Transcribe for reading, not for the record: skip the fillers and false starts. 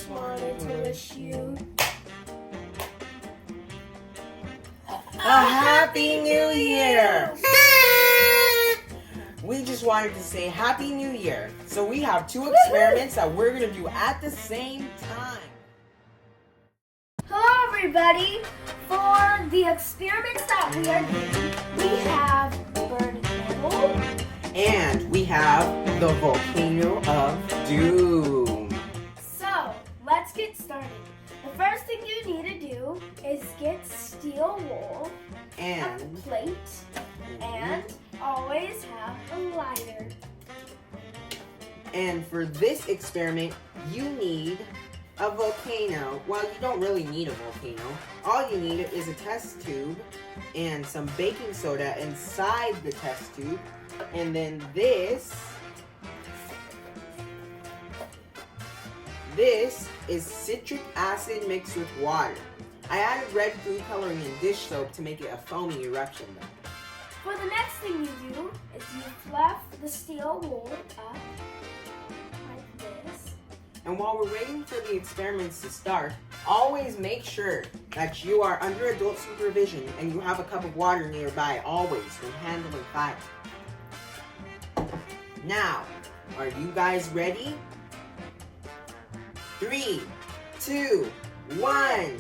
just wanted to wish you a Happy New Year! We just wanted to say Happy New Year. So we have two experiments that we're going to do at the same time. Hello everybody! For the experiments that we are doing, we have burning metal. And we have the Volcano of Doom. So, let's get started. The first thing you need to do is get steel wool, a And plate, and always have a lighter. And for this experiment, you need a volcano. Well, you don't really need a volcano. All you need is a test tube and some baking soda inside the test tube. And then this is citric acid mixed with water. I added red food coloring and dish soap to make it a foamy eruption though. For the next thing you do is you fluff the steel wool up like this. And while we're waiting for the experiments to start, always make sure that you are under adult supervision and you have a cup of water nearby always when handling fire. Now, are you guys ready? 3, 2, 1.